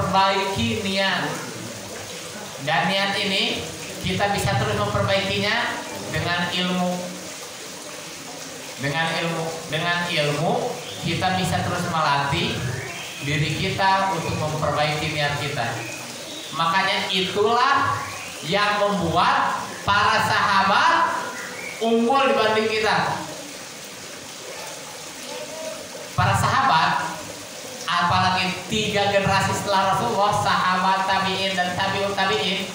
memperbaiki niat. Dan niat ini kita bisa terus memperbaikinya dengan ilmu. Dengan ilmu kita bisa terus melatih diri kita untuk memperbaiki niat kita. Makanya itulah yang membuat para sahabat unggul dibanding kita. Para sahabat, apalagi 3 generasi setelah Rasulullah, sahabat, tabi'in dan tabi'ut tabi'in,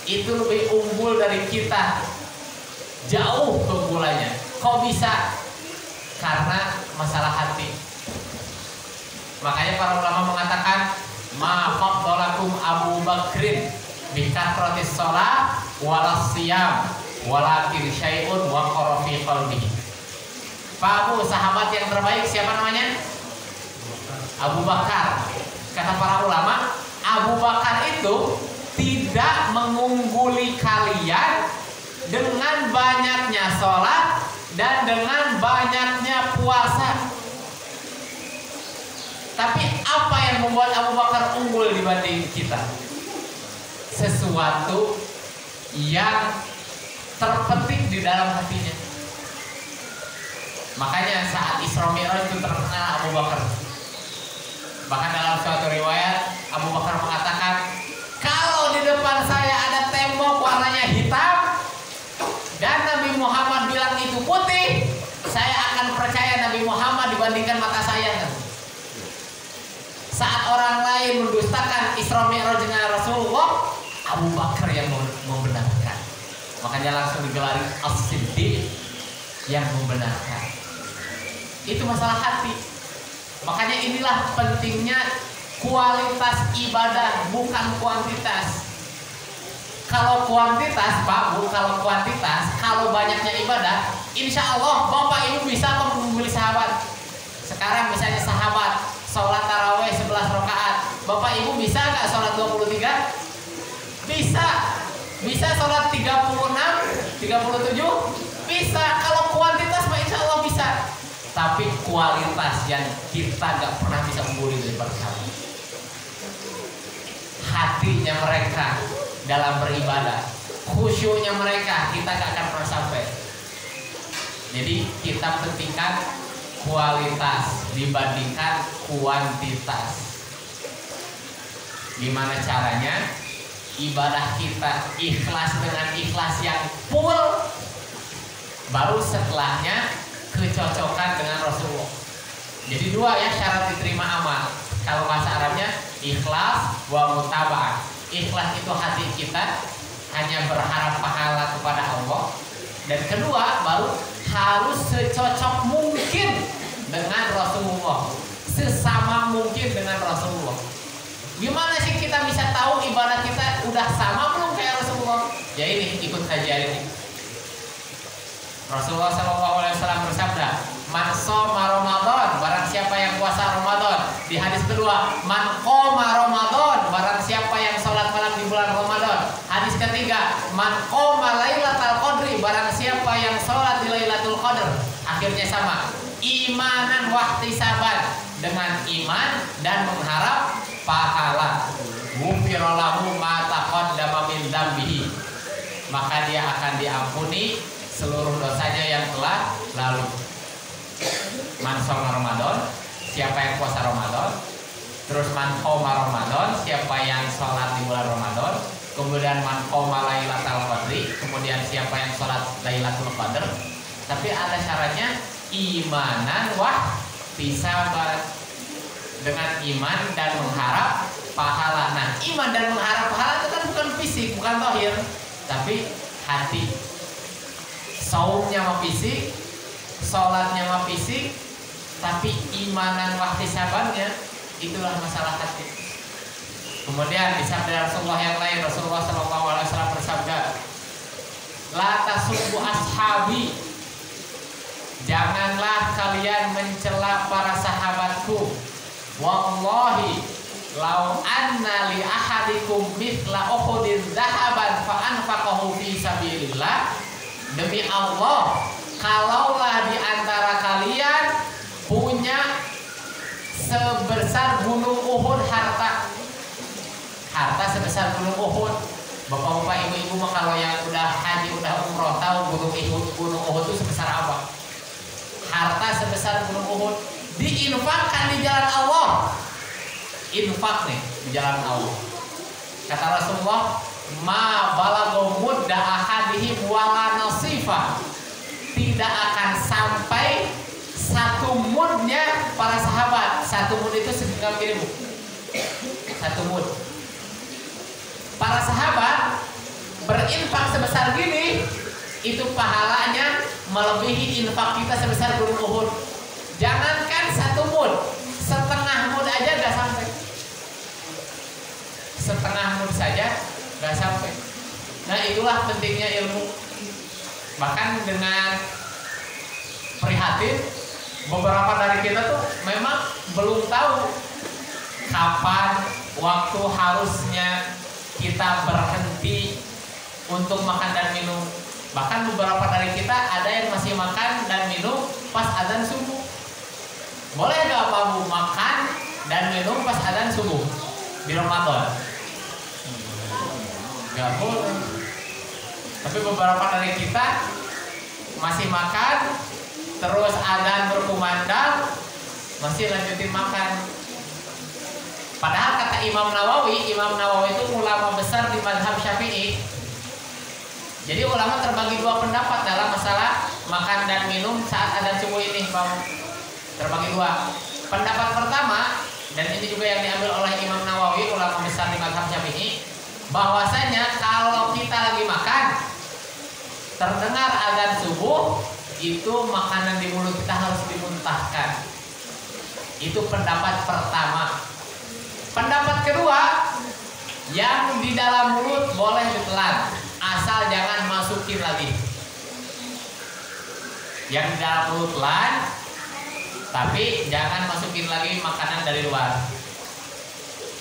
itu lebih unggul dari kita. Jauh keunggulannya. Kok bisa? Karena masalah hati. Makanya para ulama mengatakan, ma faddalakum Abu Bakrin bi kathratis shalah walas siyam walakin syai'un waqara fi qalbihi. Pak Abu, sahabat yang terbaik siapa namanya? Abu Bakar. Kata para ulama, Abu Bakar itu tidak mengungguli kalian dengan banyaknya sholat dan dengan banyaknya puasa. Tapi apa yang membuat Abu Bakar unggul dibanding kita? Sesuatu yang terpetik di dalam hatinya. Makanya saat Isra Mi'raj itu terkenal Abu Bakar. Bahkan dalam suatu riwayat Abu Bakar mengatakan, kalau di depan saya ada tembok warnanya hitam dan Nabi Muhammad bilang itu putih, saya akan percaya Nabi Muhammad dibandingkan mata saya. Saat orang lain mendustakan Isra Mi'raj dengan Rasulullah, Abu Bakar yang membenarkan. Makanya langsung digelari As-Siddiq yang membenarkan. Itu masalah hati. Makanya inilah pentingnya kualitas ibadah, bukan kuantitas. Kalau kuantitas, Pak Bu, kalau banyaknya ibadah, insya Allah Bapak Ibu bisa mengungguli sahabat. Sekarang misalnya sahabat sholat taraweh 11 rakaat, Bapak Ibu bisa nggak sholat 23? Bisa sholat 36, 37? Bisa. Kalau kuantitas Pak insya Allah bisa. Tapi kualitas yang kita nggak pernah bisa ungguli daripada sahabat. Hatinya mereka dalam beribadah, khusyuknya mereka, kita nggak akan pernah sampai. Jadi kita pentingkan kualitas dibandingkan kuantitas. Gimana caranya? Ibadah kita ikhlas dengan ikhlas yang full. Baru setelahnya kecocokan dengan Rasulullah. Jadi 2 ya syarat diterima amal. Kalau bahasa Arabnya ikhlas wa mutaba'ah. Ikhlas itu hati kita hanya berharap pahala kepada Allah. Dan kedua, baru harus secocok mungkin dengan Rasulullah, sesama mungkin dengan Rasulullah. Gimana sih kita bisa tahu ibadah kita udah sama belum kayak Rasulullah? Ya ini, ikut kajian ini. Rasulullah SAW bersabda, man shoma Ramadan, barang siapa yang puasa Ramadan. Di hadis kedua, man qoma Ramadan, barang siapa yang sholat malam di bulan Ramadan. Hadis ketiga, man qoma Lailatul Qadri, barang siapa yang sholat di Lailatul Qadar. Akhirnya sama, imanan wahtisaban, dengan iman dan mengharap pahala. Ghufira lahu ma taqaddama min dzambihi, maka dia akan diampuni seluruh dosanya yang telah lalu. Man shoma Ramadan, siapa yang puasa Ramadan. Terus man qoma Ramadan, siapa yang sholat di bulan Ramadan. Kemudian man qoma Lailatul Qadri, kemudian siapa yang sholat Lailatul Qadar. Tapi ada syaratnya, imanan wahtisaban, dengan iman dan mengharap pahala. Nah, iman dan mengharap pahala itu kan bukan fisik, bukan zahir, tapi hati. Saumnya mah fisik, sholatnya mah fisik, tapi imanan wahtisabannya itulah masalah hati. Kemudian di sabda Rasulullah yang lain, Rasulullah SAW bersabda, la tasubbu ashabi, janganlah kalian mencela para sahabatku. Wallahi lau anna li ahadikum mithla uhudin dhahaban fa anfaqahu fi sabilillah, demi Allah, kalaulah di antara kalian punya sebesar gunung Uhud harta, sebesar gunung Uhud. Bapak-bapak, ibu-ibu mah kalau yang udah haji, udah umroh tahu gunung Uhud itu sebesar apa. Harta sebesar gunung Uhud diinfakkan di jalan Allah. Infak nih di jalan Allah. Kata Rasulullah, ma balagha mudda ahadihim wala nasifa. Tidak akan sampai satu mudnya para sahabat. Satu mud itu segenggam gini, Bu. Satu mud. Para sahabat berinfak sebesar gini, itu pahalanya melebihi infak kita sebesar gunung Uhud. Jangankan satu mud, setengah mud aja gak sampai. Setengah mud saja gak sampai. Nah, itulah pentingnya ilmu. Bahkan dengan prihatin, beberapa dari kita tuh memang belum tahu kapan waktu harusnya kita berhenti untuk makan dan minum. Bahkan beberapa dari kita ada yang masih makan dan minum pas adzan subuh. Boleh gak Pak Bu makan dan minum pas adzan subuh di Ramadan? Gak boleh. Tapi beberapa dari kita masih makan, terus adzan berkumandang, masih lanjutin makan. Padahal kata Imam Nawawi itu ulama besar di mazhab Syafi'i. Jadi ulama terbagi dua pendapat dalam masalah makan dan minum saat adzan subuh ini, Bang. Terbagi dua. Pendapat pertama, dan ini juga yang diambil oleh Imam Nawawi, ulama besar di mazhab Syafi'i, bahwasanya kalau kita lagi makan, terdengar adzan subuh, itu makanan di mulut kita harus dimuntahkan. Itu pendapat pertama. Pendapat kedua, yang di dalam mulut boleh ditelan, asal jangan masukin lagi. Yang di dalam mulut telan, tapi jangan masukin lagi makanan dari luar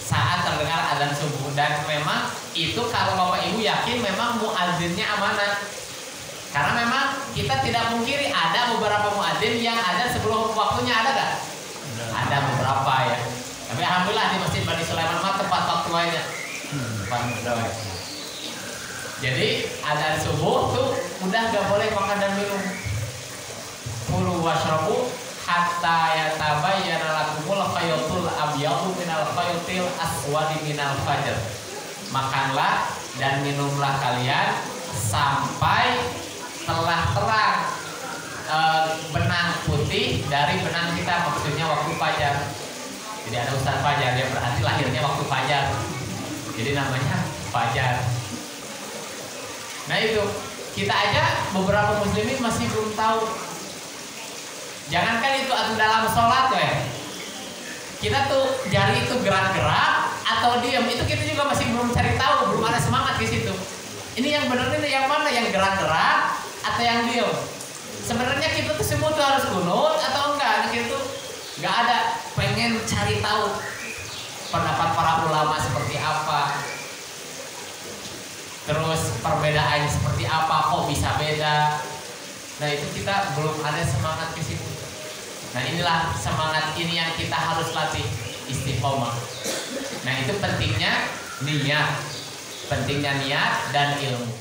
saat terdengar adzan subuh. Dan memang itu kalau Bapak Ibu yakin memang muadzinnya amanah. Karena memang kita tidak mungkiri ada beberapa muadzin yang ada sebelum waktunya, ada gak? Ada beberapa ya. Tapi alhamdulillah di Masjid Bani Sulaiman mah tepat waktu aja. Jadi adzan subuh tuh udah gak boleh makan dan minum. Kulu washrabu hatta yatabayyana lakumul khaytul abyadu minal khaytil aswadi minal fajr. Makanlah dan minumlah kalian sampai telah terang benang putih dari benang hitam, maksudnya waktu fajar. Jadi ada ustaz fajar, dia berarti lahirnya waktu fajar, jadi namanya fajar. Nah itu, kita aja beberapa muslimin masih belum tahu. Jangankan itu atau dalam sholat kita tuh jari itu gerak-gerak atau diam, itu kita juga masih belum cari tahu, belum ada semangat di situ. Ini yang benar ini yang mana, yang gerak-gerak atau yang diam? Sebenarnya kita tuh semua tuh harus kunut atau enggak? Nah, kita tuh nggak ada pengen cari tahu pendapat para ulama seperti apa, terus perbedaannya seperti apa, kok bisa beda. Nah itu kita belum ada semangat ke situ. Nah inilah semangat ini yang kita harus latih, istiqomah. Nah itu pentingnya niat dan ilmu.